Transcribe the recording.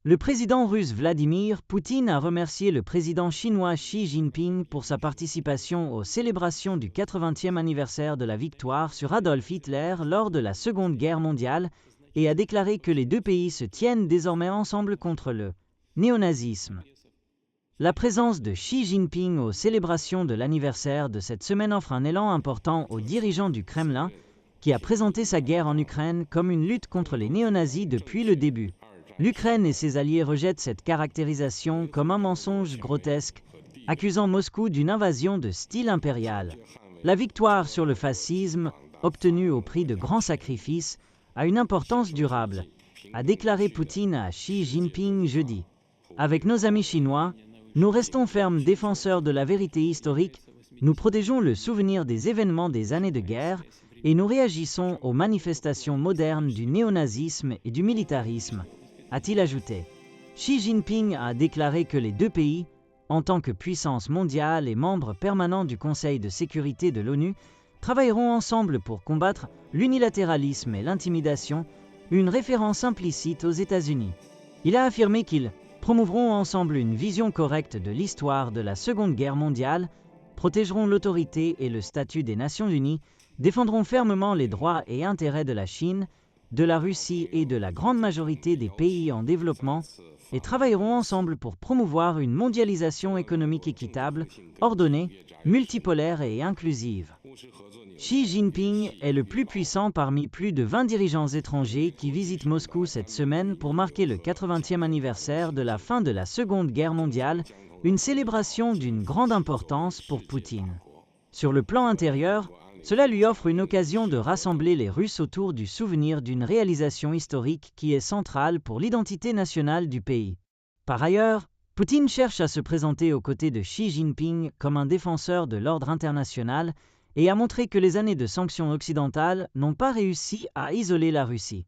Le président russe Vladimir Poutine a remercié le président chinois Xi Jinping pour sa participation aux célébrations du 80e anniversaire de la victoire sur Adolf Hitler lors de la Seconde Guerre mondiale et a déclaré que les deux pays se tiennent désormais ensemble contre le néonazisme. La présence de Xi Jinping aux célébrations de l'anniversaire de cette semaine offre un élan important aux dirigeants du Kremlin, qui a présenté sa guerre en Ukraine comme une lutte contre les néonazis depuis le début. L'Ukraine et ses alliés rejettent cette caractérisation comme un mensonge grotesque, accusant Moscou d'une invasion de style impérial. La victoire sur le fascisme, obtenue au prix de grands sacrifices, a une importance durable, a déclaré Poutine à Xi Jinping jeudi. Avec nos amis chinois, nous restons fermes défenseurs de la vérité historique, nous protégeons le souvenir des événements des années de guerre et nous réagissons aux manifestations modernes du néonazisme et du militarisme, a-t-il ajouté. Xi Jinping a déclaré que les deux pays, en tant que puissance mondiale et membres permanents du Conseil de sécurité de l'ONU, travailleront ensemble pour combattre l'unilatéralisme et l'intimidation, une référence implicite aux États-Unis. Il a affirmé qu'ils promouvront ensemble une vision correcte de l'histoire de la Seconde Guerre mondiale, protégeront l'autorité et le statut des Nations Unies, défendront fermement les droits et intérêts de la Chine, de la Russie et de la grande majorité des pays en développement, et travailleront ensemble pour promouvoir une mondialisation économique équitable, ordonnée, multipolaire et inclusive. Xi Jinping est le plus puissant parmi plus de 20 dirigeants étrangers qui visitent Moscou cette semaine pour marquer le 80e anniversaire de la fin de la Seconde Guerre mondiale, une célébration d'une grande importance pour Poutine. Sur le plan intérieur, cela lui offre une occasion de rassembler les Russes autour du souvenir d'une réalisation historique qui est centrale pour l'identité nationale du pays. Par ailleurs, Poutine cherche à se présenter aux côtés de Xi Jinping comme un défenseur de l'ordre international et a montré que les années de sanctions occidentales n'ont pas réussi à isoler la Russie.